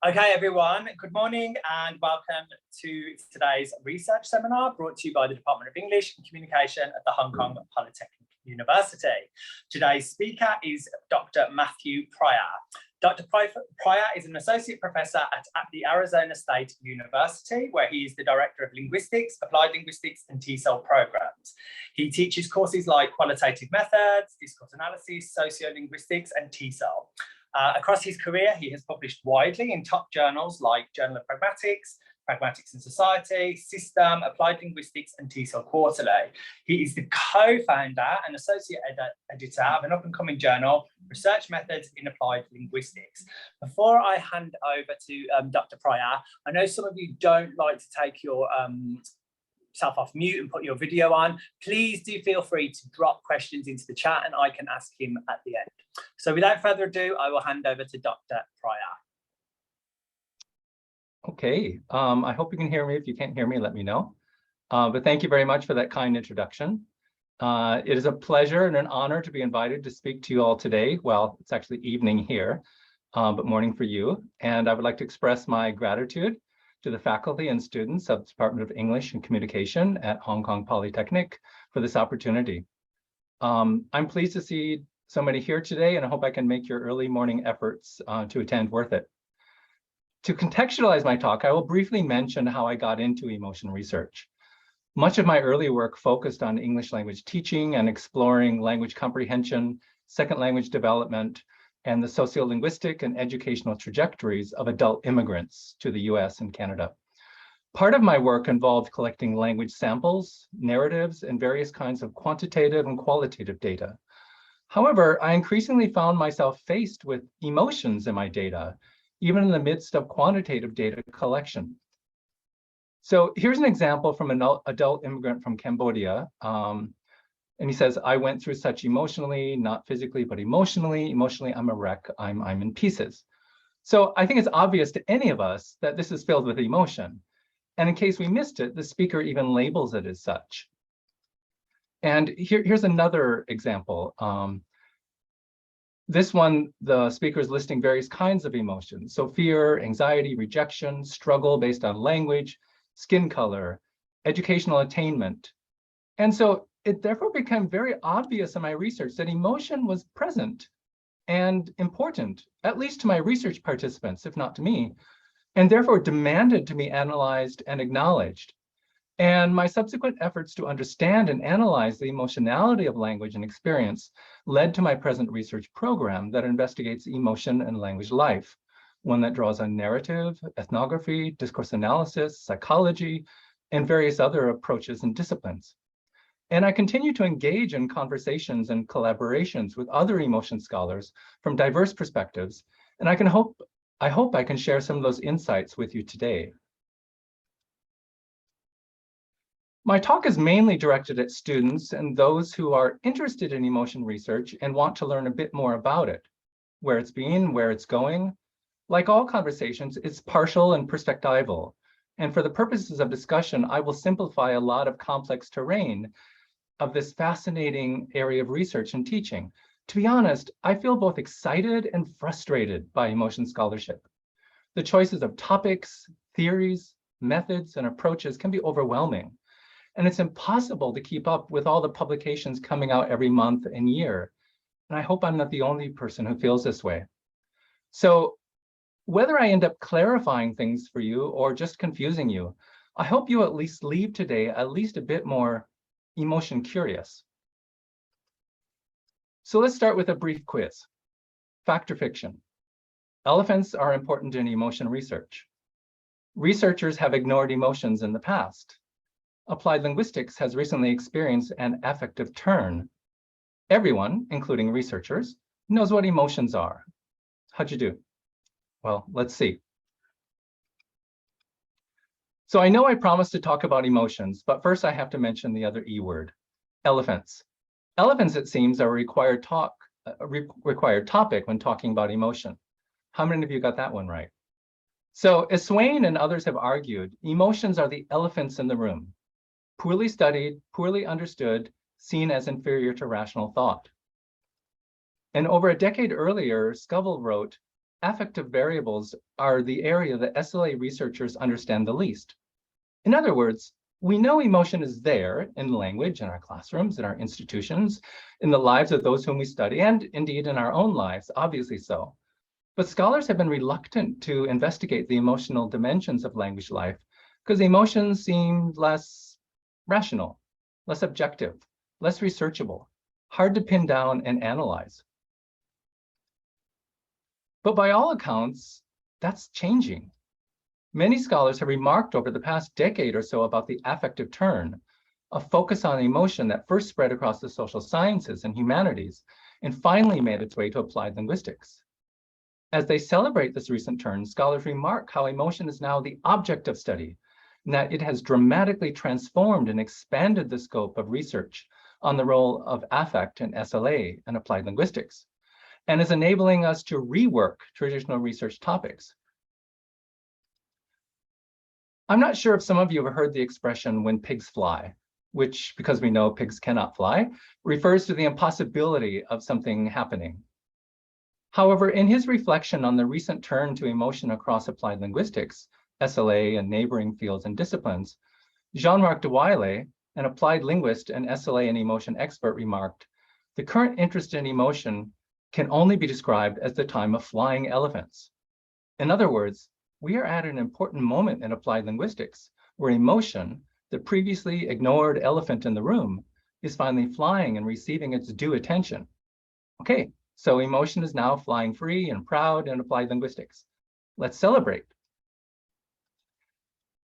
Okay, everyone, good morning and welcome to today's research seminar brought to you by the Department of English and Communication at the Hong Kong Polytechnic University. Today's speaker is Dr. Matthew Pryor. Dr. Pryor is an associate professor at the Arizona State University, where he is the director of linguistics, applied linguistics, and TESOL programs. He teaches courses like qualitative methods, discourse analysis, sociolinguistics, and TESOL. Across his career, he has published widely in top journals like Journal of Pragmatics, Pragmatics and Society, System, Applied Linguistics, and TESOL Quarterly. He is the co-founder and associate editor of an up-and-coming journal, Research Methods in Applied Linguistics. Before I hand over to Dr. Pryor, I know some of you don't like to take your self off mute and put your video on. Please do feel free to drop questions into the chat and I can ask him at the end. So without further ado, I will hand over to Dr. Pryor. Okay, I hope you can hear me. If you can't hear me, let me know. But thank you very much for that kind introduction. It is a pleasure and an honor to be invited to speak to you all today. Well, it's actually evening here, but morning for you. And I would like to express my gratitude to the faculty and students of the Department of English and Communication at Hong Kong Polytechnic for this opportunity. I'm pleased to see so many here today, and I hope I can make your early morning efforts to attend worth it. To contextualize my talk, I will briefly mention how I got into emotion research. Much of my early work focused on English language teaching and exploring language comprehension, second language development, and the sociolinguistic and educational trajectories of adult immigrants to the US and Canada. Part of my work involved collecting language samples, narratives, and various kinds of quantitative and qualitative data. However, I increasingly found myself faced with emotions in my data, even in the midst of quantitative data collection. So here's an example from an adult immigrant from Cambodia. And he says, I went through such emotionally, not physically, but emotionally. Emotionally, I'm a wreck. I'm in pieces. So I think it's obvious to any of us that this is filled with emotion. And in case we missed it, the speaker even labels it as such. And here's another example. This one, the speaker is listing various kinds of emotions. So fear, anxiety, rejection, struggle based on language, skin color, educational attainment. And so it therefore became very obvious in my research that emotion was present and important, at least to my research participants, if not to me, and therefore demanded to be analyzed and acknowledged. And my subsequent efforts to understand and analyze the emotionality of language and experience led to my present research program that investigates emotion and language life, one that draws on narrative, ethnography, discourse analysis, psychology, and various other approaches and disciplines. And I continue to engage in conversations and collaborations with other emotion scholars from diverse perspectives, and I hope I can share some of those insights with you today. My talk is mainly directed at students and those who are interested in emotion research and want to learn a bit more about it, where it's been, where it's going. Like all conversations, it's partial and perspectival. And for the purposes of discussion, I will simplify a lot of complex terrain of this fascinating area of research and teaching. To be honest, I feel both excited and frustrated by emotion scholarship. The choices of topics, theories, methods, and approaches can be overwhelming. And it's impossible to keep up with all the publications coming out every month and year. And I hope I'm not the only person who feels this way. So whether I end up clarifying things for you or just confusing you, I hope you at least leave today at least a bit more emotion curious. So let's start with a brief quiz. Fact or fiction? Elephants are important in emotion research. Researchers have ignored emotions in the past. Applied linguistics has recently experienced an affective turn. Everyone, including researchers, knows what emotions are. How'd you do? Well, let's see. So I know I promised to talk about emotions, but first I have to mention the other E word, elephants. Elephants, it seems, are a required topic when talking about emotion. How many of you got that one right? So as Swain and others have argued, emotions are the elephants in the room, poorly studied, poorly understood, seen as inferior to rational thought. And over a decade earlier, Scoville wrote, affective variables are the area that SLA researchers understand the least. In other words, we know emotion is there in language, in our classrooms, in our institutions, in the lives of those whom we study, and indeed in our own lives, obviously so. But scholars have been reluctant to investigate the emotional dimensions of language life because emotions seem less rational, less objective, less researchable, hard to pin down and analyze. But by all accounts, that's changing. Many scholars have remarked over the past decade or so about the affective turn, a focus on emotion that first spread across the social sciences and humanities and finally made its way to applied linguistics. As they celebrate this recent turn, scholars remark how emotion is now the object of study, and that it has dramatically transformed and expanded the scope of research on the role of affect in SLA and applied linguistics, and is enabling us to rework traditional research topics. I'm not sure if some of you have heard the expression "when pigs fly," which, because we know pigs cannot fly, refers to the impossibility of something happening. However, in his reflection on the recent turn to emotion across applied linguistics, SLA and neighboring fields and disciplines, Jean-Marc Dewaele, an applied linguist and SLA and emotion expert, remarked, "The current interest in emotion can only be described as the time of flying elephants." In other words, we are at an important moment in applied linguistics where emotion, the previously ignored elephant in the room, is finally flying and receiving its due attention. Okay, so emotion is now flying free and proud in applied linguistics. Let's celebrate.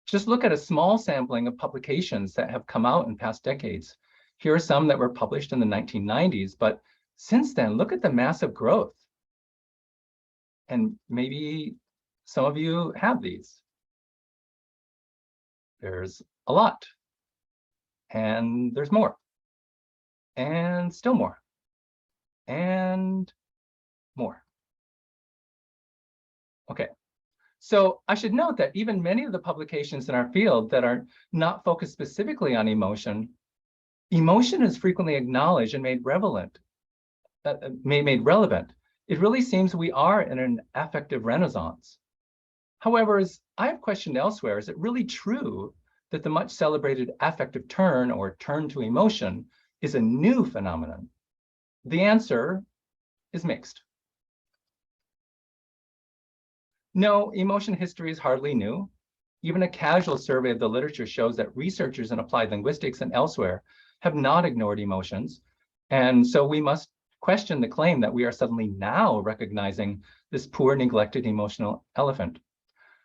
Just look at a small sampling of publications that have come out in past decades. Here are some that were published in the 1990s, but since then, look at the massive growth. And maybe some of you have these. There's a lot. And there's more. And still more. And more. Okay. So I should note that even many of the publications in our field that are not focused specifically on emotion, emotion is frequently acknowledged and made relevant. It really seems we are in an affective renaissance. However, as I have questioned elsewhere, is it really true that the much celebrated affective turn or turn to emotion is a new phenomenon? The answer is mixed. No, emotion history is hardly new. Even a casual survey of the literature shows that researchers in applied linguistics and elsewhere have not ignored emotions. And so we must question the claim that we are suddenly now recognizing this poor, neglected emotional elephant.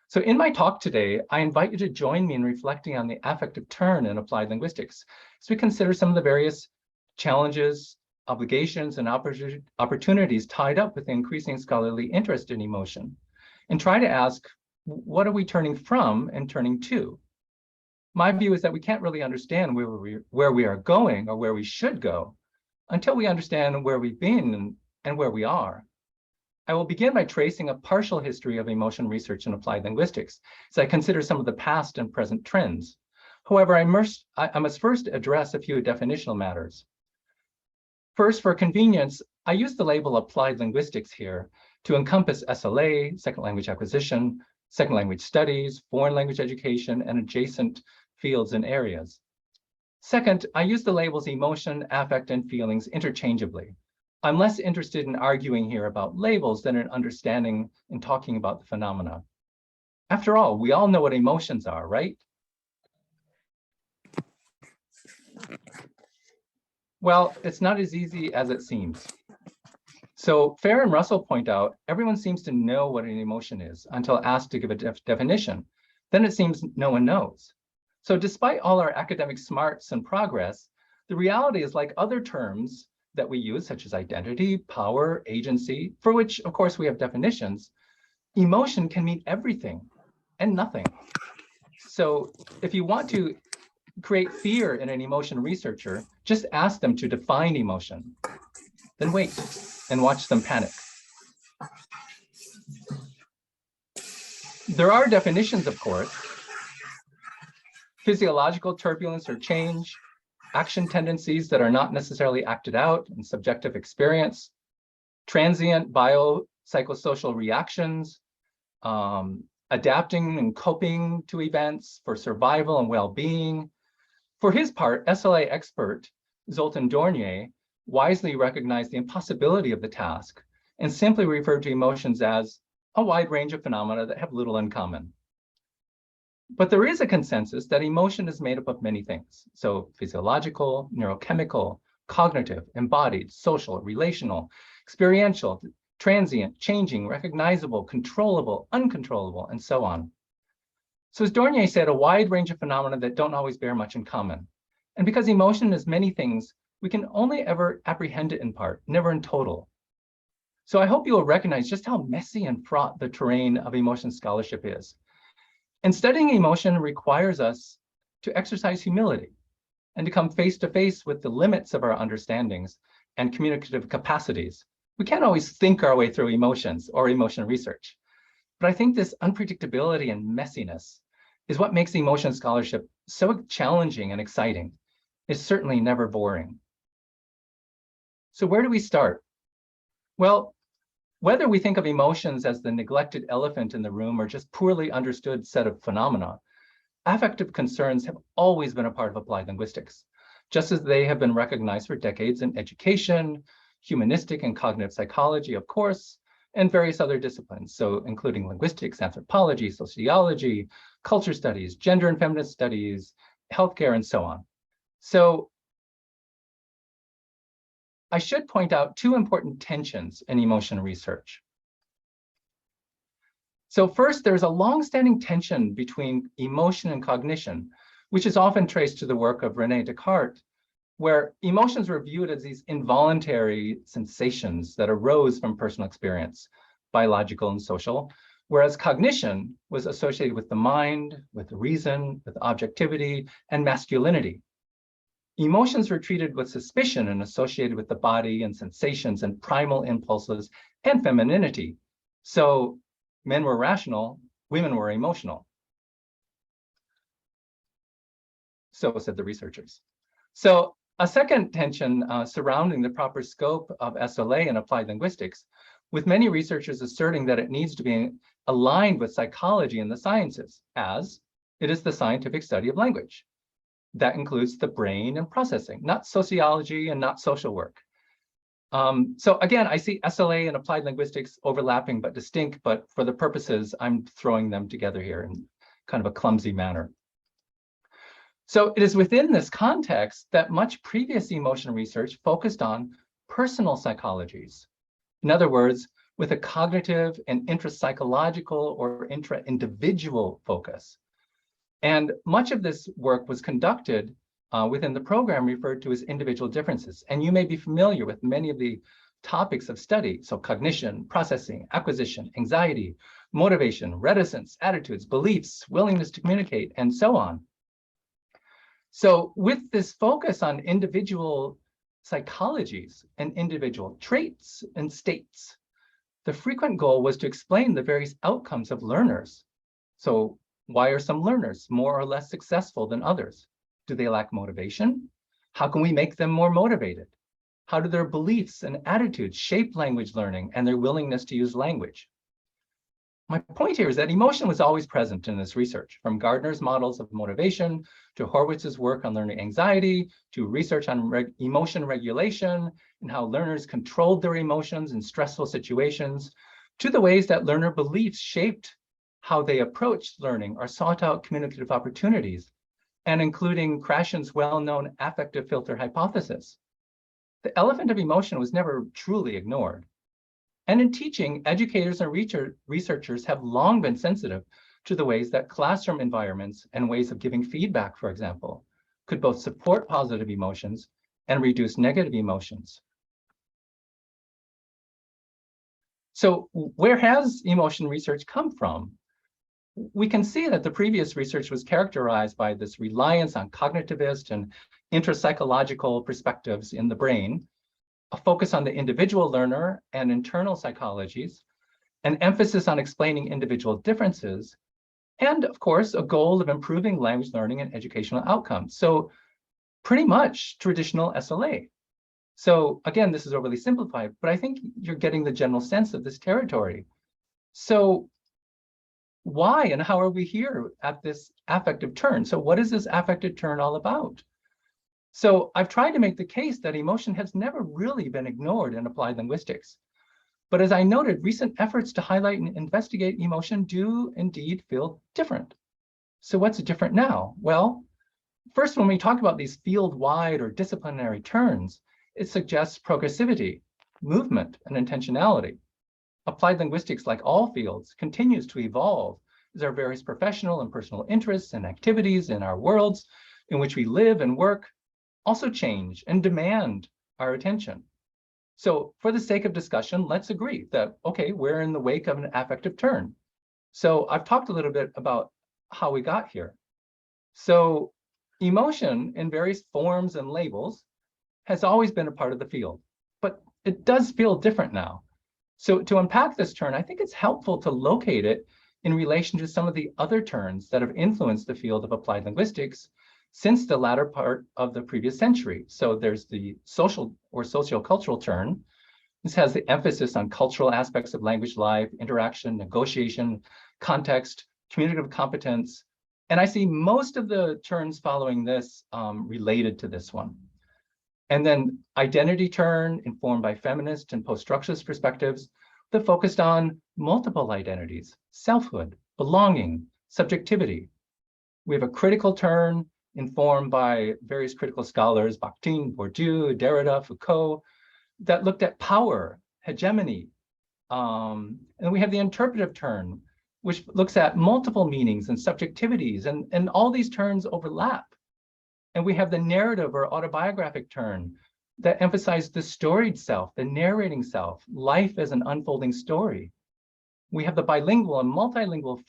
So in my talk today, I invite you to join me in reflecting on the affective turn in applied linguistics as we consider some of the various challenges, obligations, and opportunities tied up with increasing scholarly interest in emotion, and try to ask, what are we turning from and turning to? My view is that we can't really understand where we are going or where we should go until we understand where we've been and where we are. I will begin by tracing a partial history of emotion research in applied linguistics as I consider some of the past and present trends. However, I must first address a few definitional matters. First, for convenience, I use the label applied linguistics here to encompass SLA, second language acquisition, second language studies, foreign language education, and adjacent fields and areas. Second, I use the labels emotion, affect, and feelings interchangeably. I'm less interested in arguing here about labels than in understanding and talking about the phenomena. After all, we all know what emotions are, right? Well, it's not as easy as it seems. So Fair and Russell point out, everyone seems to know what an emotion is until asked to give a definition. Then it seems no one knows. So despite all our academic smarts and progress, the reality is like other terms that we use, such as identity, power, agency, for which, of course, we have definitions, emotion can mean everything and nothing. So if you want to create fear in an emotion researcher, just ask them to define emotion. Then wait and watch them panic. There are definitions, of course. Physiological turbulence or change, action tendencies that are not necessarily acted out in subjective experience, transient psychosocial reactions, adapting and coping to events for survival and well-being. For his part, SLA expert Zoltan Dornier wisely recognized the impossibility of the task and simply referred to emotions as a wide range of phenomena that have little in common. But there is a consensus that emotion is made up of many things. So physiological, neurochemical, cognitive, embodied, social, relational, experiential, transient, changing, recognizable, controllable, uncontrollable, and so on. So as Dornier said, a wide range of phenomena that don't always bear much in common. And because emotion is many things, we can only ever apprehend it in part, never in total. So I hope you will recognize just how messy and fraught the terrain of emotion scholarship is. And studying emotion requires us to exercise humility and to come face to face with the limits of our understandings and communicative capacities. We can't always think our way through emotions or emotion research. But I think this unpredictability and messiness is what makes emotion scholarship so challenging and exciting. It's certainly never boring. So where do we start? Well, whether we think of emotions as the neglected elephant in the room or just poorly understood set of phenomena, affective concerns have always been a part of applied linguistics, just as they have been recognized for decades in education, humanistic and cognitive psychology, of course, and various other disciplines, so including linguistics, anthropology, sociology, culture studies, gender and feminist studies, healthcare, and so on. So I should point out two important tensions in emotion research. So first, there's a long-standing tension between emotion and cognition, which is often traced to the work of René Descartes, where emotions were viewed as these involuntary sensations that arose from personal experience, biological and social, whereas cognition was associated with the mind, with reason, with objectivity, and masculinity. Emotions were treated with suspicion and associated with the body and sensations and primal impulses and femininity. So men were rational, women were emotional. So said the researchers. So a second tension surrounding the proper scope of SLA in applied linguistics, with many researchers asserting that it needs to be aligned with psychology and the sciences, as it is the scientific study of language. That includes the brain and processing, not sociology and not social work. So again, I see SLA and applied linguistics overlapping but distinct, but for the purposes, I'm throwing them together here in kind of a clumsy manner. So it is within this context that much previous emotion research focused on personal psychologies. In other words, with a cognitive and intrapsychological or intra-individual focus. And much of this work was conducted within the program referred to as individual differences. And you may be familiar with many of the topics of study. So cognition, processing, acquisition, anxiety, motivation, reticence, attitudes, beliefs, willingness to communicate, and so on. So with this focus on individual psychologies and individual traits and states, the frequent goal was to explain the various outcomes of learners. So why are some learners more or less successful than others? Do they lack motivation? How can we make them more motivated? How do their beliefs and attitudes shape language learning and their willingness to use language? My point here is that emotion was always present in this research, from Gardner's models of motivation, to Horwitz's work on learning anxiety, to research on emotion regulation and how learners controlled their emotions in stressful situations, to the ways that learner beliefs shaped how they approached learning or sought out communicative opportunities, and including Krashen's well-known affective filter hypothesis. The elephant of emotion was never truly ignored. And in teaching, educators and researchers have long been sensitive to the ways that classroom environments and ways of giving feedback, for example, could both support positive emotions and reduce negative emotions. So where has emotion research come from? We can see that the previous research was characterized by this reliance on cognitivist and intrapsychological perspectives in the brain, a focus on the individual learner and internal psychologies, an emphasis on explaining individual differences, and of course, a goal of improving language learning and educational outcomes. So pretty much traditional SLA. So again, this is overly simplified, but I think you're getting the general sense of this territory. So why and how are we here at this affective turn? So what is this affective turn all about? So I've tried to make the case that emotion has never really been ignored in applied linguistics. But as I noted, recent efforts to highlight and investigate emotion do indeed feel different. So what's different now? Well, first, when we talk about these field-wide or disciplinary turns, it suggests progressivity, movement, and intentionality. Applied linguistics, like all fields, continues to evolve as our various professional and personal interests and activities in our worlds in which we live and work also change and demand our attention. So for the sake of discussion, let's agree that, okay, we're in the wake of an affective turn. So I've talked a little bit about how we got here. So emotion in various forms and labels has always been a part of the field, but it does feel different now. So to unpack this turn, I think it's helpful to locate it in relation to some of the other turns that have influenced the field of applied linguistics since the latter part of the previous century. So there's the social or sociocultural turn. This has the emphasis on cultural aspects of language life, interaction, negotiation, context, communicative competence. And I see most of the turns following this related to this one. And then identity turn, informed by feminist and post-structuralist perspectives that focused on multiple identities, selfhood, belonging, subjectivity. We have a critical turn informed by various critical scholars, Bakhtin, Bourdieu, Derrida, Foucault, that looked at power, hegemony. And we have the interpretive turn, which looks at multiple meanings and subjectivities, and all these turns overlap. And we have the narrative or autobiographic turn that emphasizes the storied self, the narrating self, life as an unfolding story. We have the bilingual and multilingual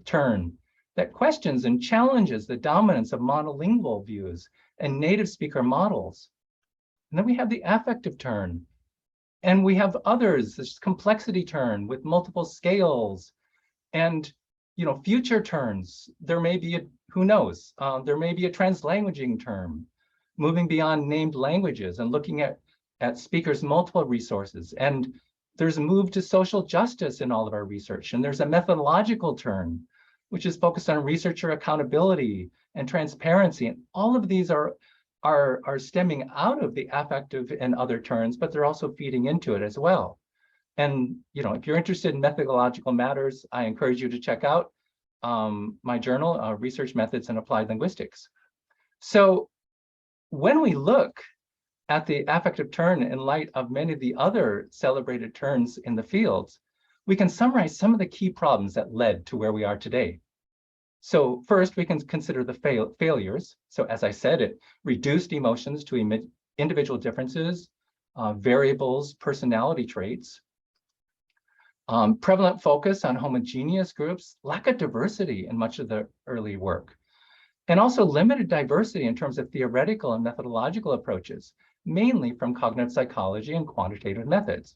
turn that questions and challenges the dominance of monolingual views and native speaker models. And then we have the affective turn. And we have others, this complexity turn with multiple scales and future turns. There may be, who knows, there may be a translanguaging term, moving beyond named languages and looking at speakers' multiple resources. And there's a move to social justice in all of our research. And there's a methodological turn, which is focused on researcher accountability and transparency. And all of these are stemming out of the affective and other turns, but they're also feeding into it as well. And if you're interested in methodological matters, I encourage you to check out my journal, Research Methods in Applied Linguistics. So when we look at the affective turn in light of many of the other celebrated turns in the fields, we can summarize some of the key problems that led to where we are today. So first, we can consider the failures. So as I said, it reduced emotions to individual differences, variables, personality traits, prevalent focus on homogeneous groups, lack of diversity in much of the early work, and also limited diversity in terms of theoretical and methodological approaches, mainly from cognitive psychology and quantitative methods.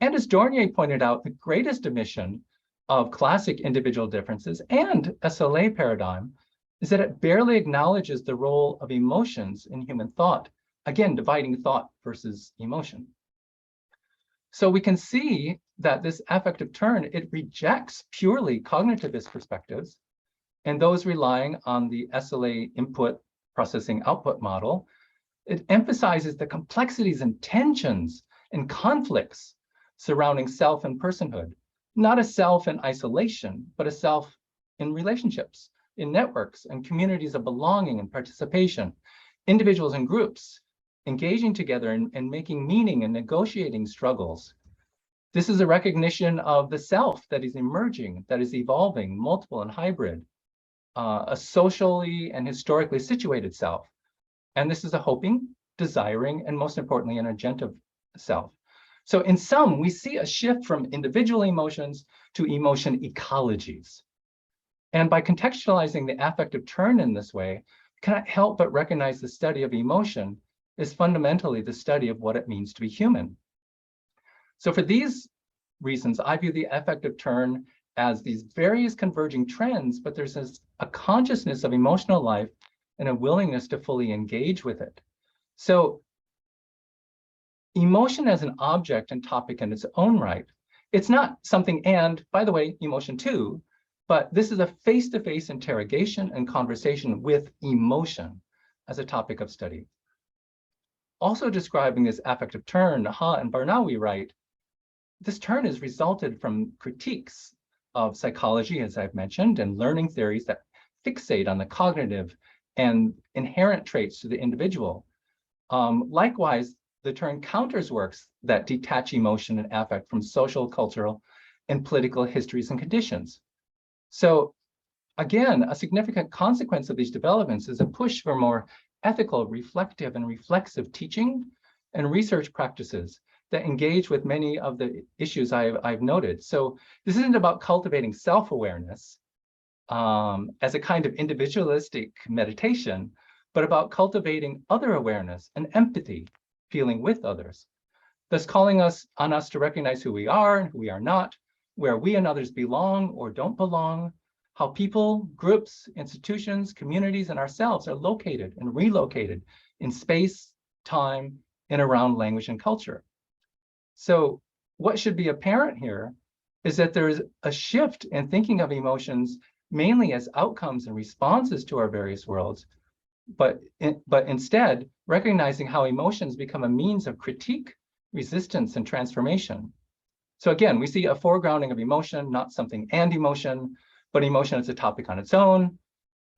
And as Dornier pointed out, the greatest omission of classic individual differences and SLA paradigm is that it barely acknowledges the role of emotions in human thought, again, dividing thought versus emotion. So we can see that this affective turn, it rejects purely cognitivist perspectives and those relying on the SLA input processing output model. It emphasizes the complexities and tensions and conflicts surrounding self and personhood, not a self in isolation, but a self in relationships, in networks and communities of belonging and participation, individuals and groups engaging together and making meaning and negotiating struggles. This is a recognition of the self that is emerging, that is evolving, multiple and hybrid, a socially and historically situated self. And this is a hoping, desiring, and most importantly, an agentive self. So in sum, we see a shift from individual emotions to emotion ecologies. And by contextualizing the affective turn in this way, we cannot help but recognize the study of emotion is fundamentally the study of what it means to be human. So for these reasons, I view the affective turn as these various converging trends, but there's a consciousness of emotional life and a willingness to fully engage with it. So emotion as an object and topic in its own right. It's not something, and by the way, emotion too, but this is a face-to-face interrogation and conversation with emotion as a topic of study. Also describing this affective turn, Ha and Barnawi write, this turn has resulted from critiques of psychology, as I've mentioned, and learning theories that fixate on the cognitive and inherent traits to the individual. Likewise, the turn counters works that detach emotion and affect from social, cultural, and political histories and conditions. So again, a significant consequence of these developments is a push for more ethical, reflective, and reflexive teaching and research practices that engage with many of the issues I've noted. So this isn't about cultivating self-awareness as a kind of individualistic meditation, but about cultivating other awareness and empathy, feeling with others, thus calling on us to recognize who we are and who we are not, where we and others belong or don't belong, how people, groups, institutions, communities, and ourselves are located and relocated in space, time, and around language and culture. So what should be apparent here is that there is a shift in thinking of emotions mainly as outcomes and responses to our various worlds, but instead recognizing how emotions become a means of critique, resistance, and transformation. So again, we see a foregrounding of emotion, not something and emotion, but emotion as a topic on its own,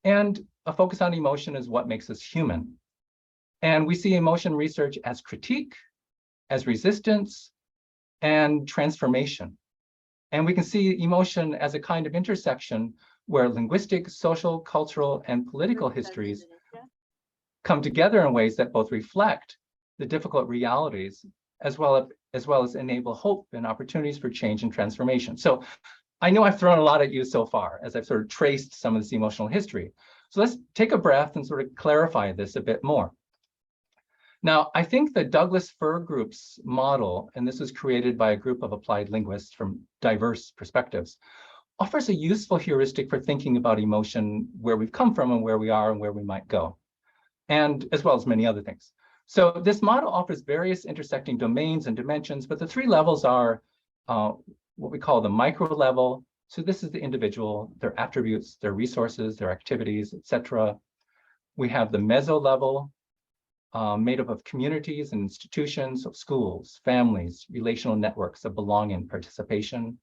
and a focus on emotion is what makes us human. And we see emotion research as critique, as resistance, and transformation. And we can see emotion as a kind of intersection where linguistic, social, cultural, and political histories come together in ways that both reflect the difficult realities as well as enable hope and opportunities for change and transformation. So I know I've thrown a lot at you so far as I've sort of traced some of this emotional history. So let's take a breath and sort of clarify this a bit more. Now, I think the Douglas Fir Group's model, and this was created by a group of applied linguists from diverse perspectives, offers a useful heuristic for thinking about emotion, where we've come from and where we are and where we might go, and as well as many other things. So this model offers various intersecting domains and dimensions, but the three levels are what we call the micro level. So this is the individual, their attributes, their resources, their activities, etc. We have the meso level, made up of communities and institutions, of schools, families, relational networks of belonging, participation.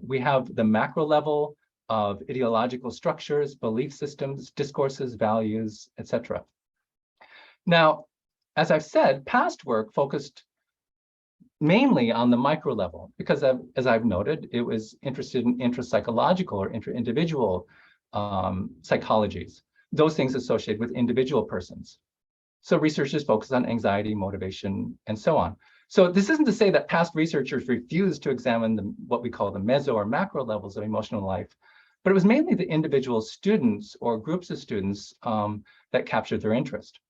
We have the macro level of ideological structures, belief systems, discourses, values, etc. Now, as I've said, past work focused mainly on the micro level because, as I've noted, it was interested in intrapsychological or intra-individual psychologies, those things associated with individual persons. So researchers focus on anxiety, motivation, and so on. So this isn't to say that past researchers refused to examine what we call the meso or macro levels of emotional life, but it was mainly the individual students or groups of students that captured their interest.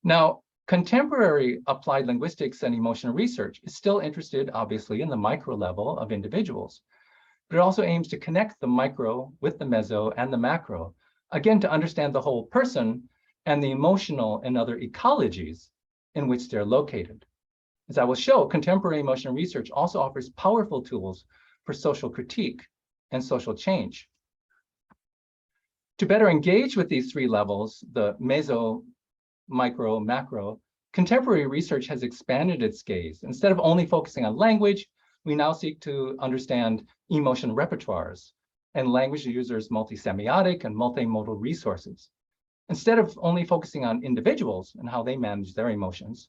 Now, contemporary applied linguistics and emotional research is still interested, obviously, in the micro level of individuals, but it also aims to connect the micro with the meso and the macro, again, to understand the whole person and the emotional and other ecologies in which they're located. As I will show, contemporary emotional research also offers powerful tools for social critique and social change. To better engage with these three levels, the meso, micro, macro, contemporary research has expanded its gaze. Instead of only focusing on language, we now seek to understand emotion repertoires and language users' multisemiotic and multimodal resources. Instead of only focusing on individuals and how they manage their emotions,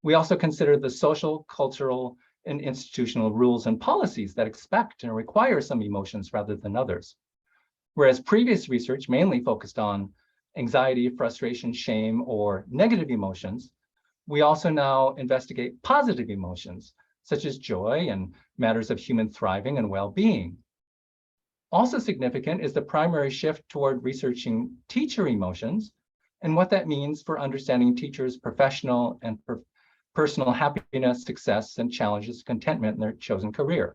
we also consider the social, cultural, and institutional rules and policies that expect and require some emotions rather than others. Whereas previous research mainly focused on anxiety, frustration, shame, or negative emotions, we also now investigate positive emotions, such as joy and matters of human thriving and well-being. Also significant is the primary shift toward researching teacher emotions and what that means for understanding teachers' professional and personal happiness, success, and challenges, contentment in their chosen career.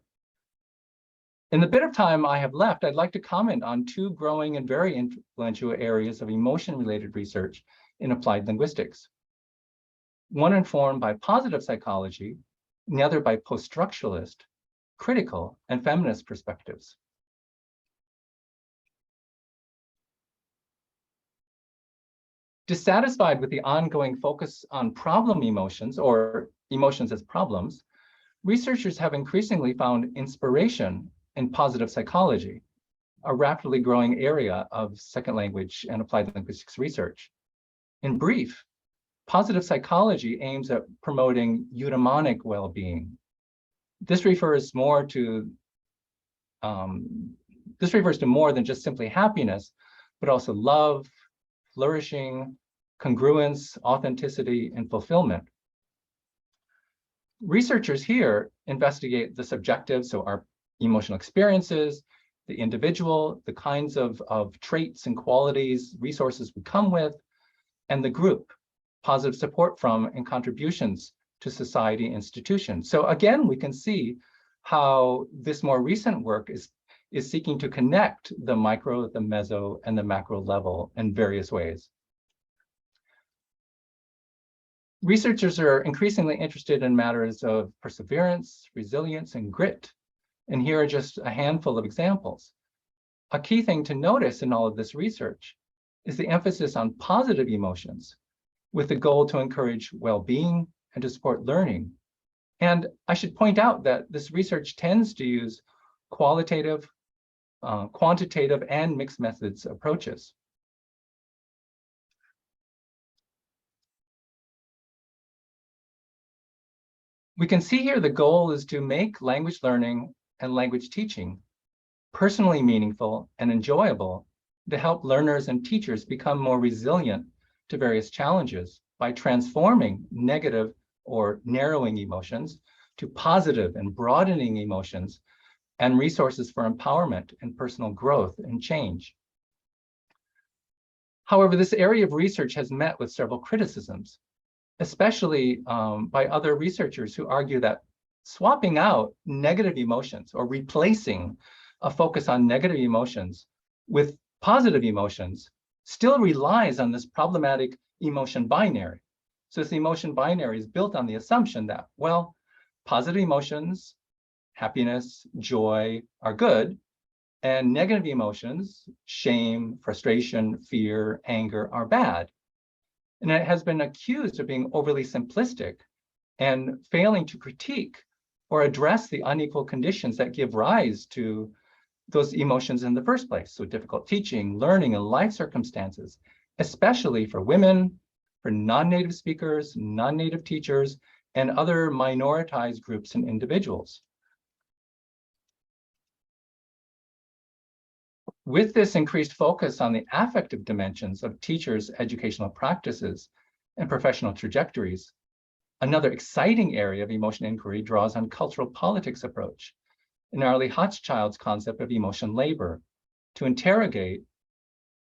In the bit of time I have left, I'd like to comment on two growing and very influential areas of emotion-related research in applied linguistics. one informed by positive psychology, and the other by post-structuralist, critical, and feminist perspectives. Dissatisfied with the ongoing focus on problem emotions or emotions as problems, researchers have increasingly found inspiration in positive psychology, a rapidly growing area of second language and applied linguistics research. In brief, positive psychology aims at promoting eudaimonic well-being. This refers to more than just simply happiness, but also love, flourishing, congruence, authenticity, and fulfillment. Researchers here investigate the subjective, so our emotional experiences, the individual, the kinds of traits and qualities, resources we come with, and the group, positive support from and contributions to society institutions. So again, we can see how this more recent work is seeking to connect the micro, the meso, and the macro level in various ways. Researchers are increasingly interested in matters of perseverance, resilience, and grit. And here are just a handful of examples. A key thing to notice in all of this research is the emphasis on positive emotions with the goal to encourage well-being and to support learning. And I should point out that this research tends to use qualitative, quantitative, and mixed methods approaches. We can see here the goal is to make language learning and language teaching personally meaningful and enjoyable to help learners and teachers become more resilient to various challenges by transforming negative or narrowing emotions to positive and broadening emotions and resources for empowerment and personal growth and change. However, this area of research has met with several criticisms, especially by other researchers who argue that swapping out negative emotions or replacing a focus on negative emotions with positive emotions still relies on this problematic emotion binary. So this emotion binary is built on the assumption that, well, positive emotions, happiness, joy are good, and negative emotions, shame, frustration, fear, anger are bad. And it has been accused of being overly simplistic and failing to critique or address the unequal conditions that give rise to those emotions in the first place. So difficult teaching, learning, and life circumstances, especially for women, for non-native speakers, non-native teachers, and other minoritized groups and individuals. With this increased focus on the affective dimensions of teachers' educational practices and professional trajectories, another exciting area of emotion inquiry draws on cultural politics approach, and Arlie Hochschild's concept of emotion labor, to interrogate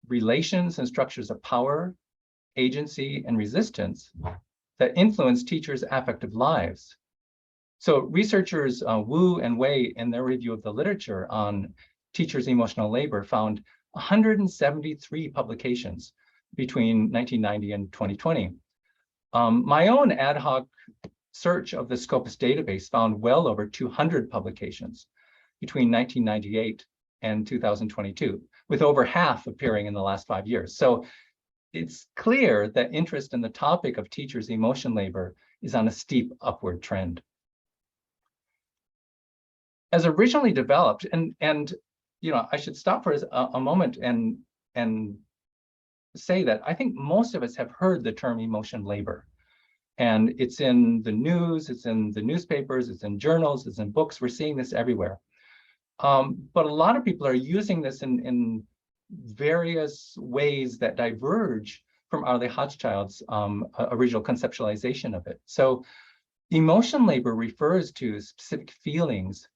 relations and structures of power, agency, and resistance that influence teachers' affective lives. So researchers Wu and Wei, in their review of the literature on teachers' emotional labor, found 173 publications between 1990 and 2020. My own ad hoc search of the Scopus database found well over 200 publications between 1998 and 2022, with over half appearing in the last 5 years. So it's clear that interest in the topic of teachers' emotion labor is on a steep upward trend. As originally developed, and you know, I should stop for a moment and say that I think most of us have heard the term emotion labor. And it's in the news, it's in the newspapers, it's in journals, it's in books. We're seeing this everywhere. But a lot of people are using this in various ways that diverge from Arlie Hochschild's original conceptualization of it. So emotion labor refers to specific feelings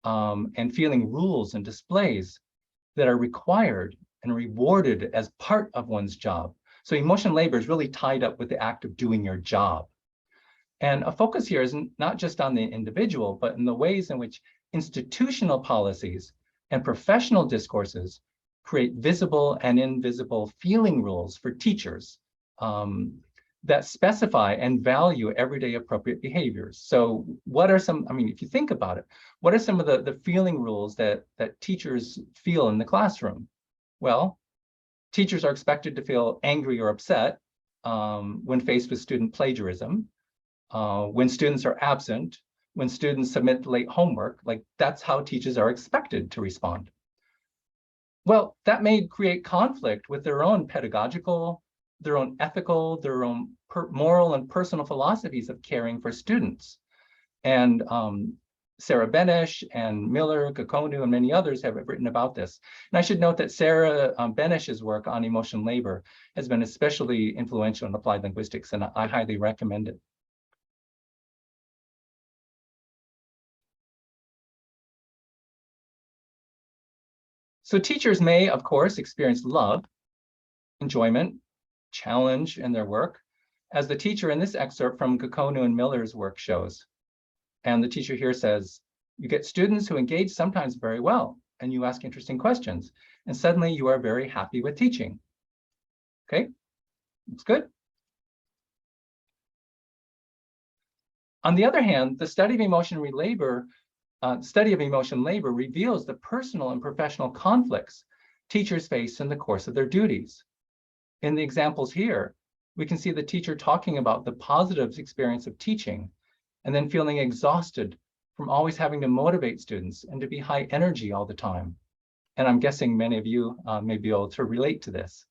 and feeling rules and displays that are required and rewarded as part of one's job. So emotion labor is really tied up with the act of doing your job. And a focus here is not just on the individual, but in the ways in which institutional policies and professional discourses create visible and invisible feeling rules for teachers that specify and value everyday appropriate behaviors. So what are some, I mean, if you think about it, what are some of the feeling rules that teachers feel in the classroom? Well, teachers are expected to feel angry or upset when faced with student plagiarism, when students are absent, when students submit late homework. Like, that's how teachers are expected to respond. Well, that may create conflict with their own pedagogical, their own ethical, their own moral and personal philosophies of caring for students. And Sarah Benesch and Miller, Kokonu, and many others have written about this. And I should note that Sarah Benesch's work on emotion labor has been especially influential in applied linguistics, and I highly recommend it. So teachers may, of course, experience love, enjoyment, challenge in their work, as the teacher in this excerpt from Kokonu and Miller's work shows. And the teacher here says, you get students who engage sometimes very well, and you ask interesting questions, and suddenly you are very happy with teaching. Okay, that's good. On the other hand, the study of emotion labor reveals the personal and professional conflicts teachers face in the course of their duties. In the examples here, we can see the teacher talking about the positive experience of teaching and then feeling exhausted from always having to motivate students and to be high energy all the time. And I'm guessing many of you may be able to relate to this.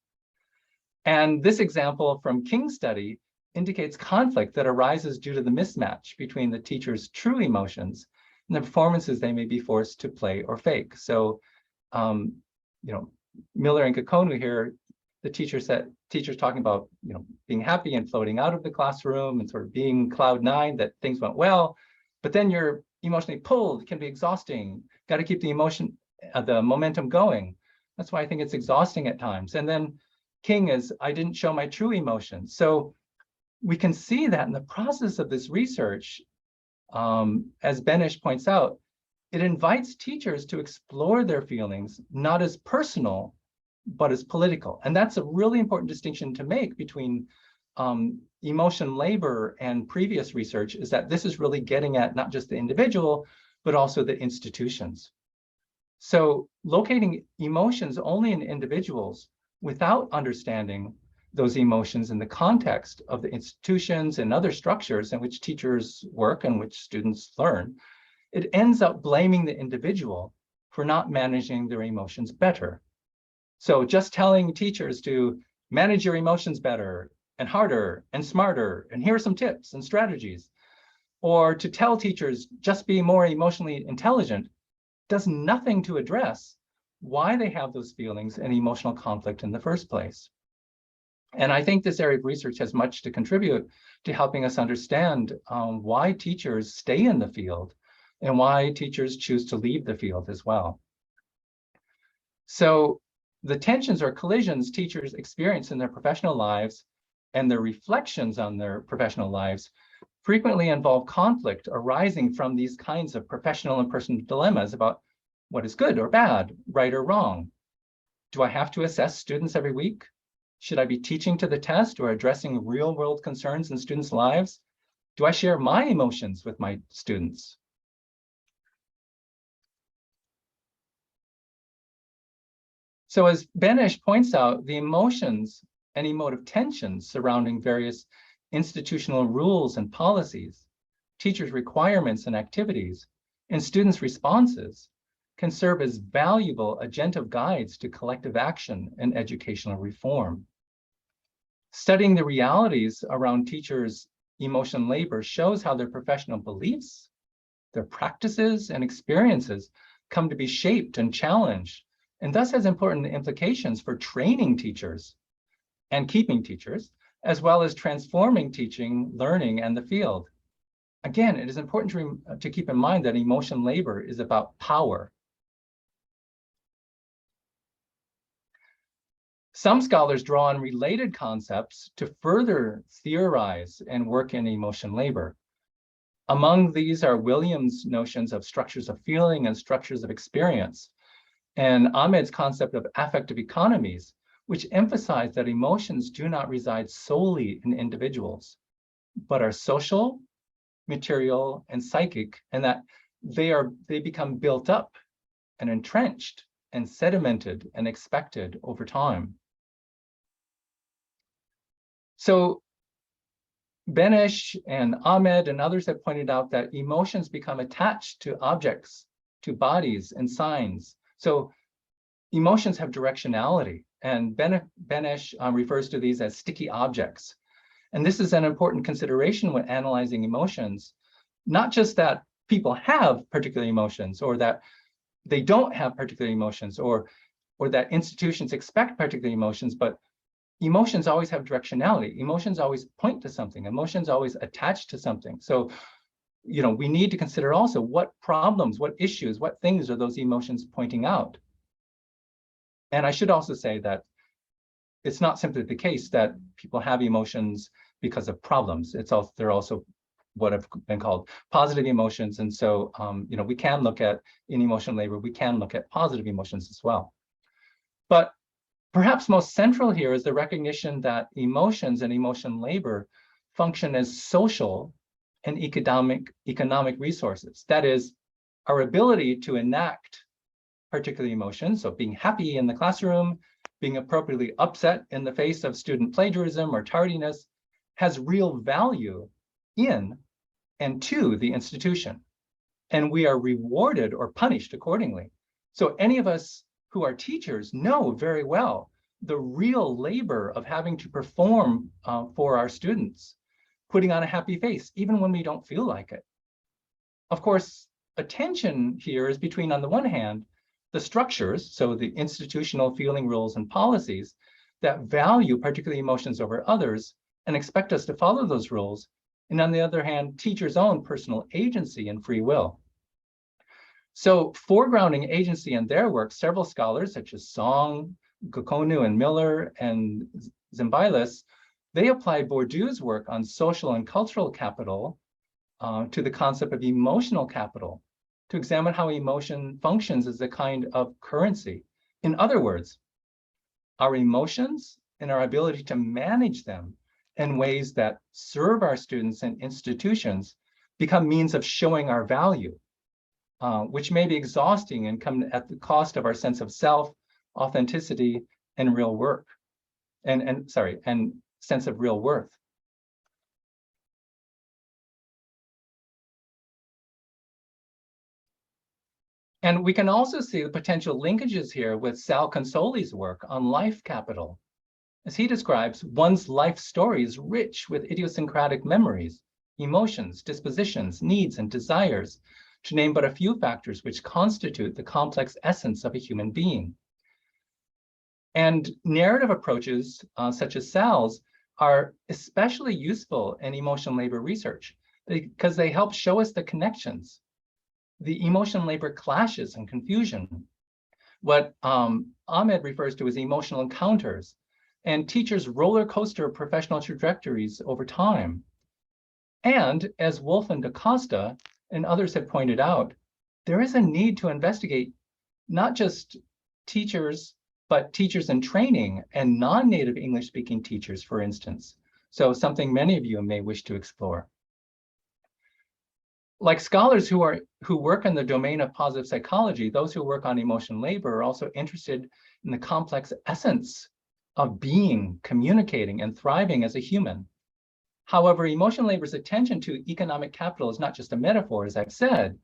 And this example from King's study indicates conflict that arises due to the mismatch between the teacher's true emotions and the performances they may be forced to play or fake. So, Miller and Kokonu here, the teacher's talking about, being happy and floating out of the classroom and sort of being cloud nine, that things went well, but then you're emotionally pulled. It can be exhausting. Got to keep the momentum going. That's why I think it's exhausting at times. And then King is, I didn't show my true emotions. So we can see that in the process of this research, as Benesch points out, it invites teachers to explore their feelings, not as personal, but as political. And that's a really important distinction to make between emotion labor and previous research, is that this is really getting at not just the individual, but also the institutions. So locating emotions only in individuals without understanding those emotions in the context of the institutions and other structures in which teachers work and which students learn, it ends up blaming the individual for not managing their emotions better. So just telling teachers to manage your emotions better and harder and smarter, and here are some tips and strategies, or to tell teachers just be more emotionally intelligent, does nothing to address why they have those feelings and emotional conflict in the first place. And I think this area of research has much to contribute to helping us understand why teachers stay in the field and why teachers choose to leave the field as well. So the tensions or collisions teachers experience in their professional lives and their reflections on their professional lives frequently involve conflict arising from these kinds of professional and personal dilemmas about what is good or bad, right or wrong. Do I have to assess students every week? Should I be teaching to the test or addressing real-world concerns in students' lives? Do I share my emotions with my students? So as Benesch points out, the emotions and emotive tensions surrounding various institutional rules and policies, teachers' requirements and activities, and students' responses can serve as valuable agentive guides to collective action and educational reform. Studying the realities around teachers' emotion labor shows how their professional beliefs, their practices, and experiences come to be shaped and challenged, and thus has important implications for training teachers and keeping teachers, as well as transforming teaching, learning, and the field. Again, it is important to keep in mind that emotion labor is about power. Some scholars draw on related concepts to further theorize and work in emotion labor. Among these are Williams' notions of structures of feeling and structures of experience, and Ahmed's concept of affective economies, which emphasize that emotions do not reside solely in individuals, but are social, material, and psychic, and that they become built up and entrenched and sedimented and expected over time. So Benesh and Ahmed and others have pointed out that emotions become attached to objects, to bodies and signs. So emotions have directionality, and Benesh refers to these as sticky objects. And this is an important consideration when analyzing emotions, not just that people have particular emotions or that they don't have particular emotions or that institutions expect particular emotions, but emotions always have directionality. Emotions always point to something. Emotions always attach to something. So, we need to consider also what problems, what issues, what things are those emotions pointing out. And I should also say that it's not simply the case that people have emotions because of problems. They're also what have been called positive emotions. And so, we can look at, in emotional labor, we can look at positive emotions as well. But perhaps most central here is the recognition that emotions and emotion labor function as social and economic resources. That is, our ability to enact particular emotions, so being happy in the classroom, being appropriately upset in the face of student plagiarism or tardiness, has real value in and to the institution. And we are rewarded or punished accordingly. So any of us who are teachers know very well the real labor of having to perform for our students, putting on a happy face, even when we don't feel like it. Of course, attention here is between, on the one hand, the structures, so the institutional feeling rules and policies that value particular emotions over others and expect us to follow those rules, and on the other hand, teachers' own personal agency and free will. So foregrounding agency in their work, several scholars such as Song, Gokonu and Miller and Zimbalist, they applied Bourdieu's work on social and cultural capital to the concept of emotional capital, to examine how emotion functions as a kind of currency. In other words, our emotions and our ability to manage them in ways that serve our students and institutions become means of showing our value, which may be exhausting and come at the cost of our sense of self, authenticity, and real work, and sense of real worth. And we can also see the potential linkages here with Sal Consoli's work on life capital. As he describes, one's life story is rich with idiosyncratic memories, emotions, dispositions, needs, and desires, to name but a few factors which constitute the complex essence of a human being. And narrative approaches, such as Sal's, are especially useful in emotional labor research because they help show us the connections, the emotional labor clashes and confusion, what Ahmed refers to as emotional encounters, and teachers' roller coaster professional trajectories over time. And as Wolf and DaCosta and others have pointed out, there is a need to investigate not just teachers, but teachers in training and non-native English-speaking teachers, for instance. So something many of you may wish to explore. Like scholars who work in the domain of positive psychology, those who work on emotional labor are also interested in the complex essence of being, communicating, and thriving as a human. However, emotional labor's attention to economic capital is not just a metaphor, as I've said.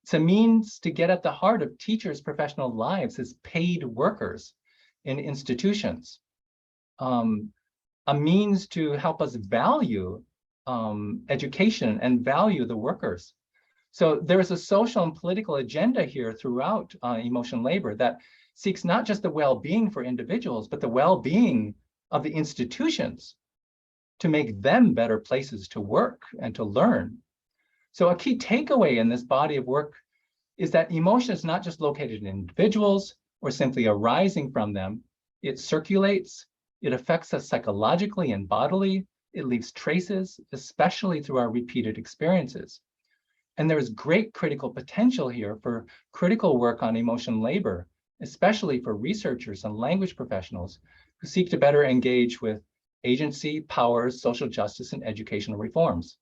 It's a means to get at the heart of teachers' professional lives as paid workers in institutions, a means to help us value education and value the workers. So there is a social and political agenda here throughout emotional labor that seeks not just the well-being for individuals, but the well-being of the institutions to make them better places to work and to learn. So a key takeaway in this body of work is that emotion is not just located in individuals or simply arising from them. It circulates, it affects us psychologically and bodily, it leaves traces, especially through our repeated experiences. And there is great critical potential here for critical work on emotional labor, especially for researchers and language professionals, who seek to better engage with agency, powers, social justice, and educational reforms.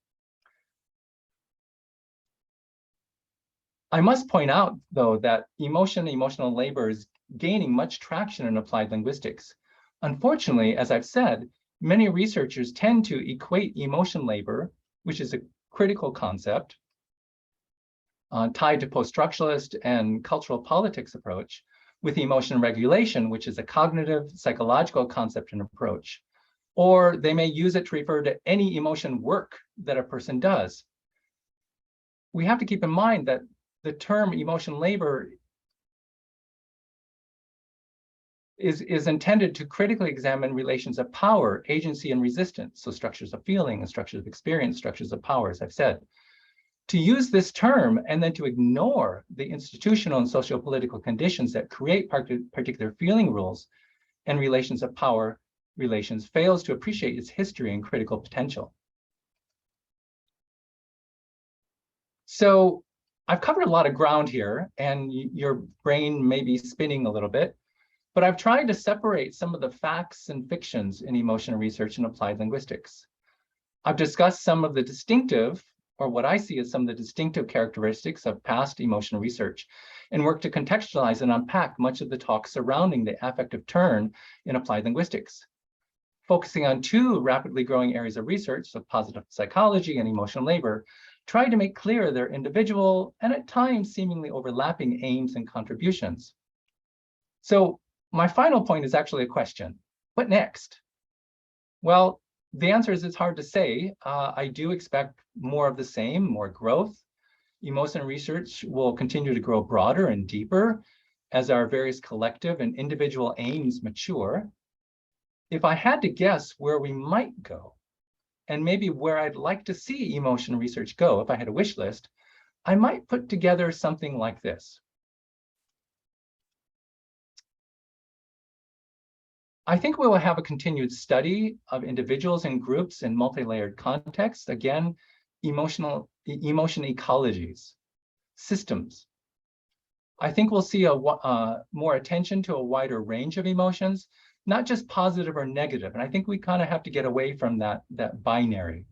I must point out, though, that emotional labor is gaining much traction in applied linguistics. Unfortunately, as I've said, many researchers tend to equate emotion labor, which is a critical concept, tied to post-structuralist and cultural politics approach, with emotion regulation, which is a cognitive, psychological concept and approach. Or they may use it to refer to any emotion work that a person does. We have to keep in mind that the term emotion labor is intended to critically examine relations of power, agency, and resistance. So structures of feeling and structures of experience, structures of power, as I've said. To use this term and then to ignore the institutional and socio-political conditions that create particular feeling rules and relations of power relations fails to appreciate its history and critical potential. So I've covered a lot of ground here, and your brain may be spinning a little bit, but I've tried to separate some of the facts and fictions in emotion research and applied linguistics. I've discussed some of the distinctive, or what I see as some of the distinctive characteristics of past emotion research, and worked to contextualize and unpack much of the talk surrounding the affective turn in applied linguistics. Focusing on two rapidly growing areas of research, so positive psychology and emotional labor, try to make clear their individual and at times seemingly overlapping aims and contributions. So my final point is actually a question. What next? Well, the answer is it's hard to say. I do expect more of the same, more growth. Emotion research will continue to grow broader and deeper as our various collective and individual aims mature. If I had to guess where we might go, and maybe where I'd like to see emotion research go, if I had a wish list, I might put together something like this. I think we will have a continued study of individuals and groups in multi-layered contexts. Again, emotion ecologies, systems. I think we'll see more attention to a wider range of emotions, not just positive or negative. And I think we kind of have to get away from that binary.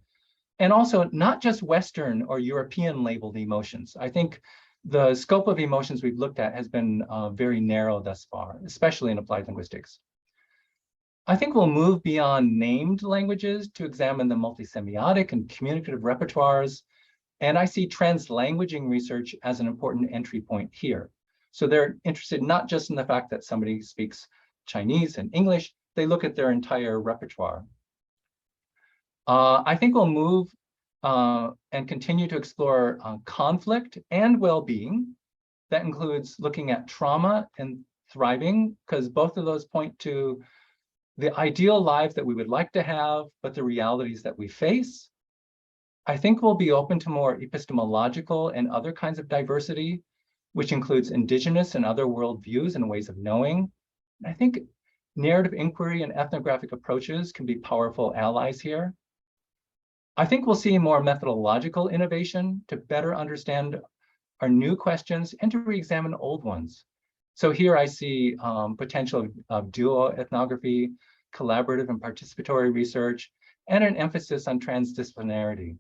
And also not just Western or European labeled emotions. I think the scope of emotions we've looked at has been very narrow thus far, especially in applied linguistics. I think we'll move beyond named languages to examine the multisemiotic and communicative repertoires. And I see translanguaging research as an important entry point here. So they're interested not just in the fact that somebody speaks Chinese and English, they look at their entire repertoire. I think we'll move and continue to explore conflict and well-being. That includes looking at trauma and thriving, because both of those point to the ideal life that we would like to have, but the realities that we face. I think we'll be open to more epistemological and other kinds of diversity, which includes indigenous and other worldviews and ways of knowing. I think narrative inquiry and ethnographic approaches can be powerful allies here. I think we'll see more methodological innovation to better understand our new questions and to re-examine old ones. So here I see potential of dual ethnography, collaborative and participatory research, and an emphasis on transdisciplinarity.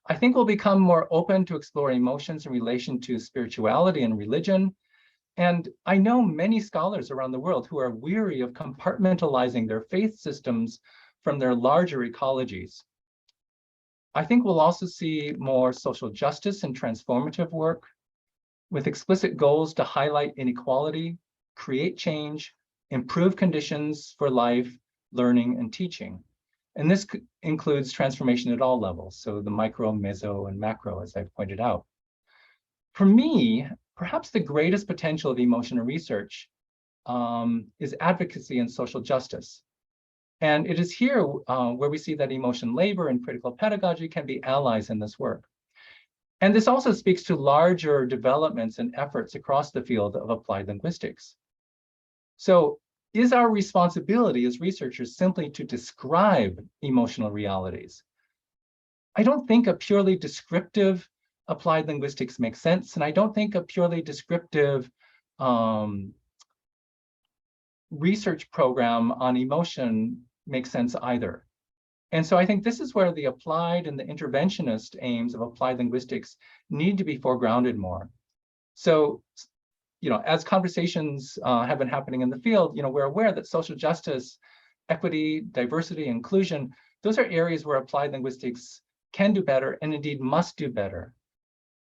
I think we'll become more open to explore emotions in relation to spirituality and religion. And I know many scholars around the world who are weary of compartmentalizing their faith systems from their larger ecologies. I think we'll also see more social justice and transformative work with explicit goals to highlight inequality, create change, improve conditions for life, learning, and teaching. And this includes transformation at all levels, so the micro, meso, and macro, as I've pointed out. For me, perhaps the greatest potential of emotional research is advocacy and social justice. And it is here where we see that emotion labor and critical pedagogy can be allies in this work. And this also speaks to larger developments and efforts across the field of applied linguistics. So is our responsibility as researchers simply to describe emotional realities? I don't think a purely descriptive applied linguistics makes sense, and I don't think a purely descriptive research program on emotion makes sense either. And so I think this is where the applied and the interventionist aims of applied linguistics need to be foregrounded more. So, as conversations have been happening in the field, we're aware that social justice, equity, diversity, inclusion, those are areas where applied linguistics can do better and indeed must do better.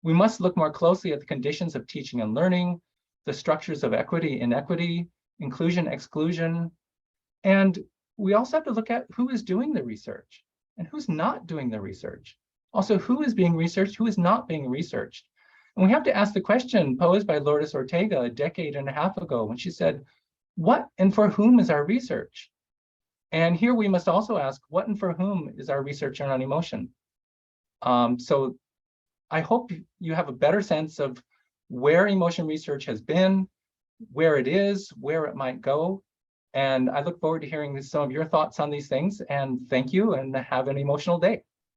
We must look more closely at the conditions of teaching and learning, the structures of equity, inequity, inclusion, exclusion, and we also have to look at who is doing the research and who's not doing the research. Also, who is being researched, who is not being researched. And we have to ask the question posed by Lourdes Ortega a decade and a half ago when she said, what and for whom is our research? And here we must also ask, what and for whom is our research on emotion? So I hope you have a better sense of where emotion research has been, where it is, where it might go. And I look forward to hearing some of your thoughts on these things. And thank you, and have an emotional day.